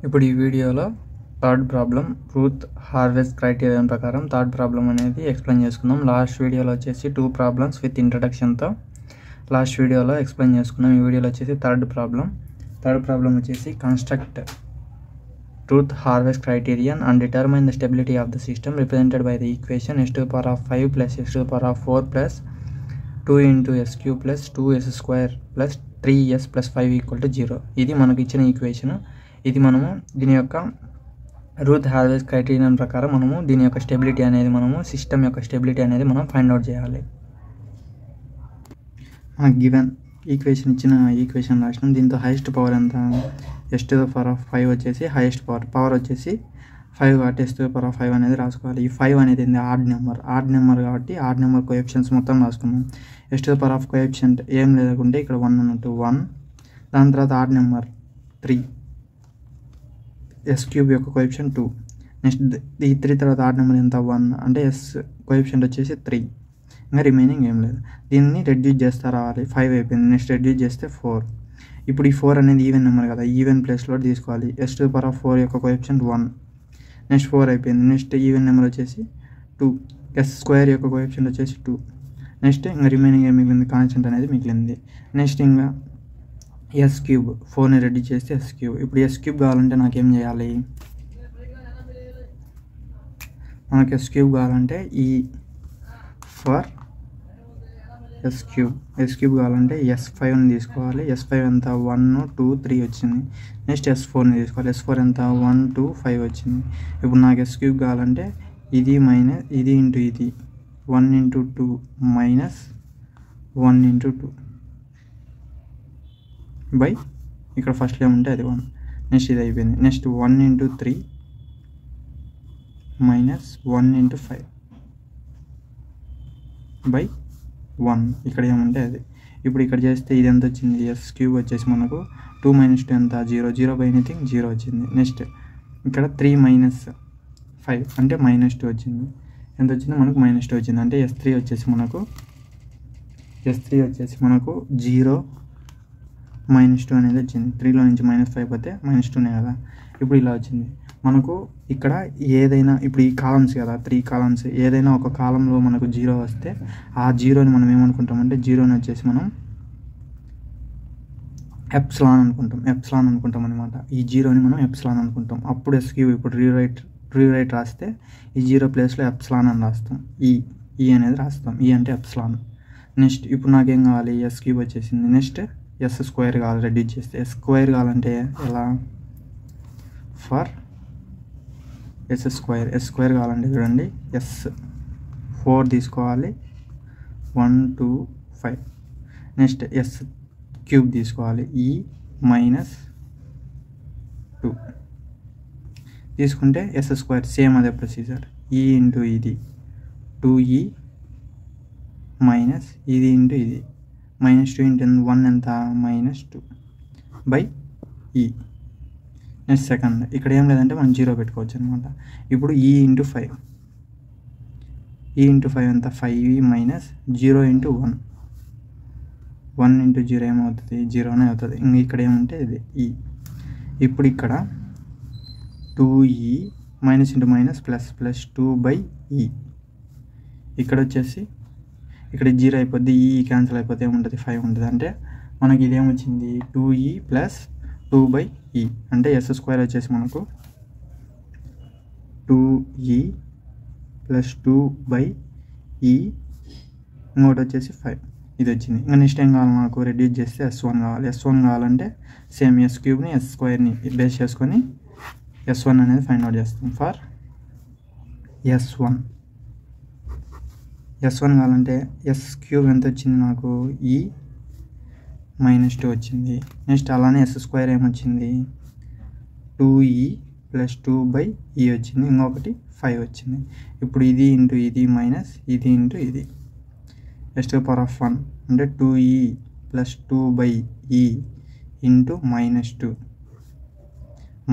ఇప్పుడు ఈ వీడియోలో third problem Ruth harvest criterion ప్రకారం థర్డ్ ప్రాబ్లం అనేది ఎక్స్ప్లెయిన్ చేసుకుందాం. లాస్ట్ వీడియోలో వచ్చేసి 2 ప్రాబ్లమ్స్ విత్ ఇంట్రడక్షన్తో లాస్ట్ వీడియోలో ఎక్స్ప్లెయిన్ చేసుకున్నాం. ఈ వీడియోలో వచ్చేసి థర్డ్ ప్రాబ్లం వచ్చేసి construct Ruth harvest criterion and determine the stability of the system represented by the equation x⁵ plus x⁴ plus 2 × s³ plus 2s² plus 3s plus 5 = 0. ఇది మనకు ఇచ్చిన equation. ఇది మనము దీని యొక్క రూత్ హార్వెస్ట్ క్రైటీరియన్ ప్రకారం మనము దీని యొక్క స్టెబిలిటీ అనేది సిస్టమ్ యొక్క స్టెబిలిటీ అనేది మనం ఫైండ్ అవుట్ చేయాలి. మనకు గివెన్ ఈక్వేషన్ ఇచ్చిన ఈక్వేషన్ రాసినాం. దీంతో హైయెస్ట్ పవర్ ఎంత s⁵ వచ్చేసి హైయెస్ట్ పవర్ వచ్చేసి 5 కాబట్టి s⁵ అనేది రాసుకోవాలి. ఈ 5 అనేది ఏంది ఆడ్ నెంబర్ కాబట్టి ఆడ్ నెంబర్ కోఎఫిషియెంట్స్ మొత్తం రాసుకున్నాం. s⁵ కోఎఫిషియెంట్ ఏం లేకుంటే ఇక్కడ 1 ఉన్నట్టు 1, దాని తర్వాత ఆడ్ నెంబర్ 3, s³ యొక్క కోఎఫిషియెంట్ 2, నెక్స్ట్ ఈ 3 తర్వాత ఆడ్ నెంబర్ ఎంత 1 అంటే s కోఎఫిషియెంట్ వచ్చేసి 3, ఇంకా రిమైనింగ్ ఏం లేదు. దీన్ని రెడ్యూస్ చేస్తే రావాలి. 5 అయిపోయింది. నెక్స్ట్ రెడ్యూస్ చేస్తే 4. ఇప్పుడు ఈ 4 అనేది ఈవెన్ నెంబర్ కదా, ఈవెన్ ప్లేస్లో తీసుకోవాలి. s⁴ యొక్క కోఎఫిషియెంట్ 1, నెక్స్ట్ 4 అయిపోయింది. నెక్స్ట్ ఈవెన్ నెంబర్ వచ్చేసి 2, s² యొక్క కోఎఫిషియెంట్ వచ్చేసి 2, నెక్స్ట్ ఇంకా రిమైనింగ్ ఏం మిగిలింది కాన్స్టెంట్ అనేది మిగిలింది. నెక్స్ట్ ఇంకా s³ 4ని రెడ్యూస్ చేస్తే s³. ఇప్పుడు s³ కావాలంటే నాకేం చేయాలి, మనకు s³ కావాలంటే ఈ ఫర్ s³ కావాలంటే s5ని తీసుకోవాలి. s5 ఎంత 1, 2, 3 వచ్చింది. నెక్స్ట్ s4ని తీసుకోవాలి. s4 ఎంత 1, 2, 5 వచ్చింది. ఇప్పుడు నాకు s³ కావాలంటే ఇది మైనస్ ఇది ఇంటూ ఇది 1 × 2 మైనస్ 1 × 2 బై ఇక్కడ ఫస్ట్లో ఏముంటే అది 1. నెక్స్ట్ ఇది అయిపోయింది. Next 1 × 3 minus 1 × 5 by 1. ఇక్కడ ఏముంటే అది. ఇప్పుడు ఇక్కడ చేస్తే ఇది ఎంత వచ్చింది, s³ వచ్చేసి మనకు 2 - 2 ఎంత 0 బై ఎనీథింగ్ 0 వచ్చింది. నెక్స్ట్ ఇక్కడ 3 - 5 అంటే -2 వచ్చింది. ఎంత వచ్చింది మనకు -2 వచ్చింది. అంటే s3 వచ్చేసి మనకు 0 -2 అనేది వచ్చింది. 3లో నుంచి -5 పోతే -2నే కదా. ఇప్పుడు ఇలా వచ్చింది మనకు. ఇక్కడ ఏదైనా ఇప్పుడు ఈ కాలమ్స్ కదా, 3 కాలమ్స్, ఏదైనా ఒక కాలంలో మనకు 0 వస్తే ఆ 0ని మనం ఏమనుకుంటామంటే 0ని వచ్చేసి మనం ఎప్సిలాన్ అనుకుంటాం అనమాట. ఈ 0ని మనం ఎప్సిలాన్ అనుకుంటాం. అప్పుడు s³ ఇప్పుడు రీరైట్ రాస్తే ఈ 0 ప్లేస్లో ఎప్సిలాన్ అని రాస్తాం. ఈ అనేది రాస్తాం. ఈ అంటే ఎప్సిలాన్. నెక్స్ట్ ఇప్పుడు నాకేం కావాలి, s³ వచ్చేసింది. నెక్స్ట్ s² కావాలి రెడ్యూస్ చేస్తే. s² కావాలంటే ఎలా, ఫర్ s² కావాలంటే చూడండి s4 తీసుకోవాలి 1, 2, 5. నెక్స్ట్ s³ తీసుకోవాలి -2 తీసుకుంటే s² సేమ్ అదే ప్రొసీజర్. ఈ ఇంటూ ఇది 2e మైనస్ ఇది ఇంటూ ఇది -2 × 1 ఎంత -2 బై ఈ. నెక్స్ట్ సెకండ్ ఇక్కడ ఏం లేదంటే మనం 0 పెట్టుకోవచ్చు అనమాట. ఇప్పుడు e × 5 ఎంత 5e మైనస్ 0 × 1 × 0 ఏమవుతుంది 0నే అవుతుంది. ఇంక ఇక్కడ ఏముంటే ఇది ఈ. ఇప్పుడు ఇక్కడ 2e minus × minus plus 2 by ఈ. ఇక్కడ వచ్చేసి ఇక్కడ 0 అయిపోద్ది, ఈ క్యాన్సిల్ అయిపోతే ఏముంటుంది 5 ఉంటుంది. అంటే మనకి ఇదేమొచ్చింది 2e ప్లస్ 2 బై ఈ. అంటే s² వచ్చేసి మనకు 2e ప్లస్ 2 బై ఈ, ఇంకోటి వచ్చేసి 5. ఇది వచ్చింది. ఇంకా నెక్స్ట్ ఏం కావాలి నాకు, రెడ్యూస్ చేస్తే s1 కావాలి. s1 కావాలంటే సేమ్ s³ని s² బేస్ చేసుకొని s1 అనేది ఫైండ్ అవుట్ చేస్తాం. ఫర్ s1 కావాలంటే s³ ఎంత వచ్చింది నాకు ఈ -2 వచ్చింది. నెక్స్ట్ అలానే s² ఏమొచ్చింది 2e ప్లస్ 2 బై ఈ వచ్చింది. ఇంకొకటి 5 వచ్చింది. ఇప్పుడు ఇది ఇంటూ ఇది మైనస్ ఇది ఇంటూ ఇది s⁴ అంటే 2e ప్లస్ 2 బై ఈ ఇంటూ -2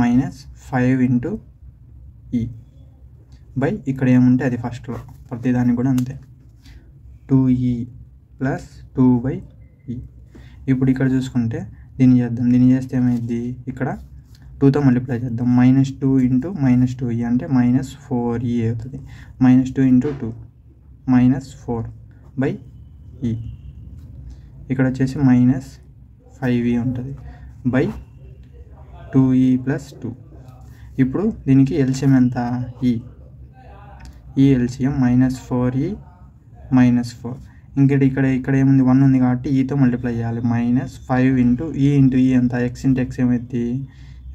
మైనస్ 5 ఇంటూ ఈ బై ఇక్కడ ఏముంటే అది ఫస్ట్లో ప్రతిదానికి కూడా అంతే 2e ప్లస్ 2 బై ఈ. ఇప్పుడు ఇక్కడ చూసుకుంటే దీన్ని చేద్దాం. దీన్ని చేస్తే ఏమైంది, ఇక్కడ 2తో మల్టిప్లై చేద్దాం. -2 ఇంటూ -2e అంటే -4e అవుతుంది. -2 ఇంటూ 2 -4/e. ఇక్కడ వచ్చేసి -5e ఉంటుంది బై 2e + 2. ఇప్పుడు దీనికి ఎల్సిఎం ఎంత? ఈ ఎల్సిఎం -4e -4. ఇంకటి ఇక్కడ ఏముంది? 1 ఉంది కాబట్టి ఈతో మల్టిప్లై చేయాలి. -5 ఇంటూ ఈ ఎంత? x into x ఏమైద్ది?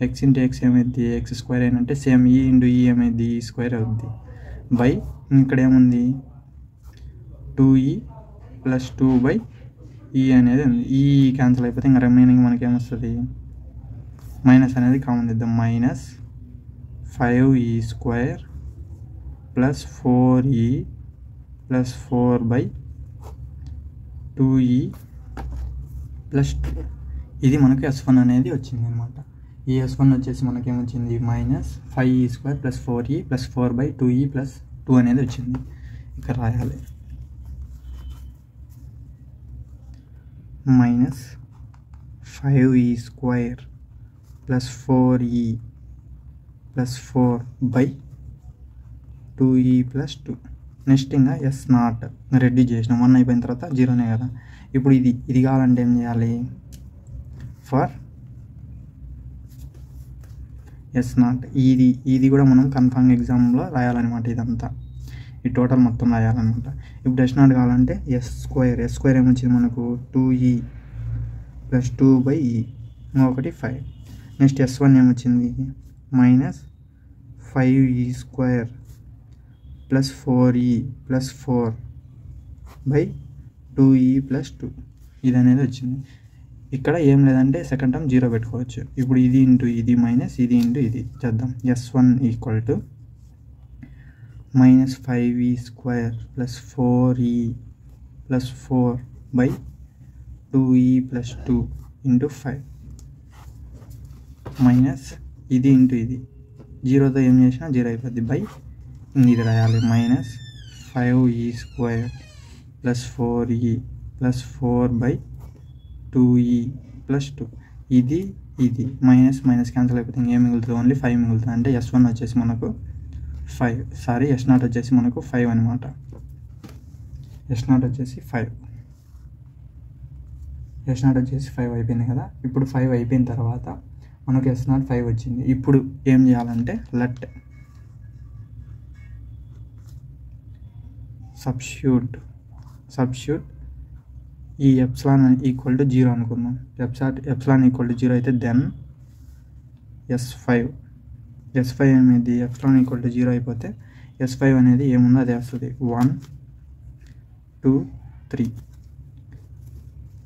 x into x ఏమైద్ది? x² అంటే సేమ్ ఈ ఇంటూ ఈ ఏమైద్ది? e² అవుద్ది బై ఇక్కడ ఏముంది? 2e + 2/e అనేది ఉంది. ఈ క్యాన్సిల్ అయిపోతే ఇంకా రిమైనింగ్ మనకి ఏమొస్తుంది? మైనస్ అనేది కామన్ ఇద్దాం. -5e² + 4e + 4/2e + 2. ఇది మనకు S1 అనేది వచ్చింది అనమాట. ఈ S1 వచ్చేసి మనకేమొచ్చింది? -5e² + 4e + 4/2e + 2 అనేది వచ్చింది. ఇక్కడ రాయాలి -5e² + 4e + 4/2e + 2. నెక్స్ట్ ఇంకా S0 రెడ్యూస్ చేసినాం. 1 అయిపోయిన తర్వాత 0నే కదా. ఇప్పుడు ఇది కావాలంటే ఏం చేయాలి? ఫర్ S0 ఇది కూడా మనం కన్ఫర్మ్ ఎగ్జామ్లో రాయాలన్నమాట. ఇదంతా ఈ టోటల్ మొత్తం రాయాలన్నమాట. ఇప్పుడు S0 కావాలంటే S² ఏమొచ్చింది మనకు? 2e + 2/e ఒకటి 5. నెక్స్ట్ S1 ఏమొచ్చింది? -5e² + 4e + 4/2e + 2 ఇది అనేది వచ్చింది. ఇక్కడ ఏం లేదంటే సెకండ్ టర్మ్ 0 పెట్టుకోవచ్చు. ఇప్పుడు ఇది ఇంటూ ఇది మైనస్ ఇది ఇంటూ ఇది చేద్దాం. S1 = -5e² + 4e + 4/2e + 2 into 5 minus ఇది ఇంటూ ఇది 0తో ఏం చేసినా 0 అయిపోద్ది బై ఇది రాయాలి. -5e² + 4e + 4/2e + 2. ఇది మైనస్ క్యాన్సిల్ అయిపోతే ఇంకేం మిగులుతుంది? ఓన్లీ 5 మిగులుతుంది. అంటే S1 వచ్చేసి మనకు 5 S0 వచ్చేసి మనకు 5 అనమాట. S0 వచ్చేసి 5 అయిపోయింది కదా. ఇప్పుడు 5 అయిపోయిన తర్వాత మనకు S0 5 వచ్చింది. ఇప్పుడు ఏం చేయాలంటే లెట్ సబ్స్టిట్యూట్ ఈ ఎప్సిలాన్ = 0 అనుకుందాం. ఎప్సిలాన్ = 0 అయితే దెన్ S5 అనేది ఎప్సిలాన్ = 0 అయిపోతే S5 అనేది ఏముందో అదే వస్తుంది. 1 2 3.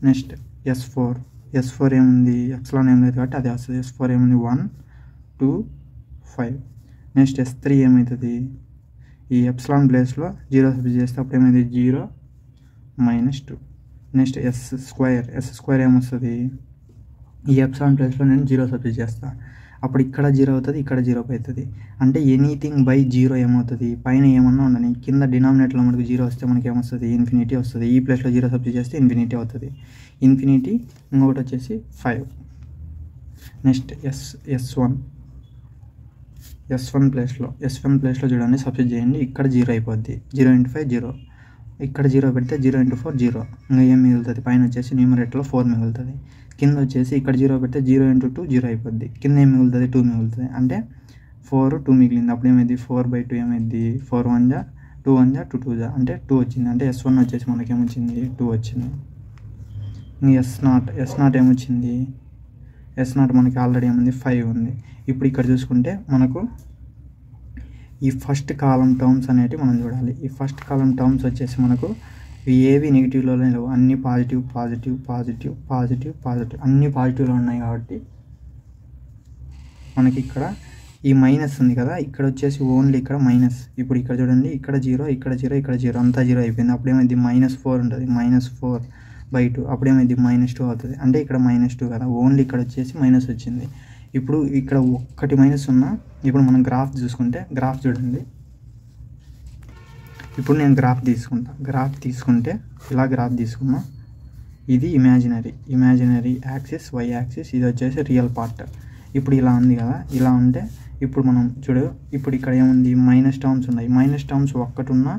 నెక్స్ట్ S4 ఏముంది? ఎప్సిలాన్ ఏం లేదు కాబట్టి అదే వస్తుంది. S4 ఏముంది? 1 2 5. నెక్స్ట్ S3 ఏమవుతుంది? ఈ ఎప్సిలాన్ ప్లేస్లో 0 సబ్స్టిట్యూట్ చేస్తే అప్పుడు ఏమైంది? 0 -2. నెక్స్ట్ S² ఏమొస్తుంది? ఈ ఎప్సిలాన్ ప్లేస్లో నేను 0 సబ్స్టిట్యూట్ చేస్తాను. అప్పుడు ఇక్కడ 0 అవుతుంది, ఇక్కడ 0 అవుతుంది. అంటే ఎనీథింగ్ బై 0 ఏమవుతుంది? పైన ఏమన్నా ఉండని కింద డినామినేటర్లో మనకు 0 వస్తే మనకి ఏమొస్తుంది? ఇన్ఫినిటీ వస్తుంది. ఈ ప్లేస్లో 0 సబ్స్టిట్యూట్ చేస్తే ఇన్ఫినిటీ అవుతుంది. ఇన్ఫినిటీ ఇంకొకటి వచ్చేసి 5. నెక్స్ట్ S1 ప్లేస్లో చూడండి సబ్స్టిట్యూట్ చేయండి. ఇక్కడ 0 అయిపోద్ది. 0 × 5 0. ఇక్కడ 0 పెడితే 0 × 4 0. ఇంకా ఏం మిగులుతుంది? పైన వచ్చేసి న్యూమరేటర్లో 4 మిగులుతుంది. కింద వచ్చేసి ఇక్కడ 0 పెడితే 0 × 2 0 అయిపోద్ది. కింద ఏం మిగులుతుంది? 2 మిగులుతుంది. అంటే 4 2 మిగిలింది. అప్పుడు ఏమైంది? 4/2 ఏమైంది? 4 1 = 2 1 = 2 2 అంటే 2 వచ్చింది. అంటే S1 వచ్చేసి మనకేమొచ్చింది? 2 వచ్చింది. S0 ఏమొచ్చింది? S0 మనకి ఆల్రెడీ ఏముంది? 5 ఉంది. ఇప్పుడు ఇక్కడ చూసుకుంటే మనకు ఈ ఫస్ట్ కాలం టర్మ్స్ అనేటివి మనం చూడాలి. ఈ ఫస్ట్ కాలం టర్మ్స్ వచ్చేసి మనకు ఏవి నెగిటివ్లో లేవు, అన్ని పాజిటివ్ అన్ని పాజిటివ్లో ఉన్నాయి కాబట్టి మనకి ఇక్కడ ఈ మైనస్ ఉంది కదా, ఇక్కడ వచ్చేసి ఓన్లీ ఇక్కడ మైనస్. ఇప్పుడు ఇక్కడ చూడండి, ఇక్కడ 0 ఇక్కడ 0 ఇక్కడ 0 అంతా 0 అయిపోయింది. అప్పుడేమైంది? -4 ఉంటుంది. -4/2 అప్పుడేమైంది? -2 అవుతుంది. అంటే ఇక్కడ -2 కదా, ఓన్లీ ఇక్కడ వచ్చేసి మైనస్ వచ్చింది. ఇప్పుడు ఇక్కడ ఒక్కటి మైనస్ ఉన్నా. ఇప్పుడు మనం గ్రాఫ్ చూసుకుంటే గ్రాఫ్ చూడండి. ఇప్పుడు నేను గ్రాఫ్ తీసుకుంటే ఇలా గ్రాఫ్ తీసుకున్నా. ఇది ఇమాజినరీ యాక్సిస్, y యాక్సిస్, ఇది వచ్చేసి రియల్ పార్ట్. ఇప్పుడు ఇలా ఉంది కదా, ఇలా ఉంటే ఇప్పుడు మనం చూడు, ఇప్పుడు ఇక్కడ ఏముంది, మైనస్ టర్మ్స్ ఉన్నాయి. మైనస్ టర్మ్స్ ఒక్కటి ఉన్నా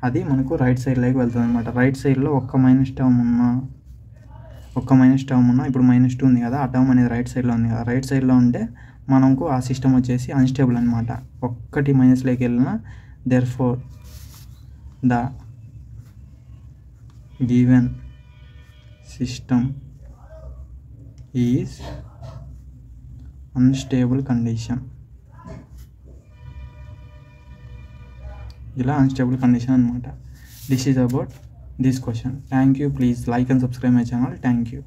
అది మనకు రైట్ సైడ్లోకి వెళ్తుంది అనమాట. రైట్ సైడ్లో ఒక్క మైనస్ టర్మ్ ఉన్నా ఇప్పుడు -2 ఉంది కదా, ఆ టర్మ్ అనేది రైట్ సైడ్లో ఉంది కదా. రైట్ సైడ్లో ఉంటే మనకు ఆ సిస్టమ్ వచ్చేసి అన్స్టేబుల్ అనమాట. ఒక్కటి మైనస్లోకి వెళ్ళినా therefore the given system is unstable condition. ఇలా అన్స్టేబుల్ కండిషన్ అనమాట. This is about this question. Thank you. Please like and subscribe my channel. Thank you.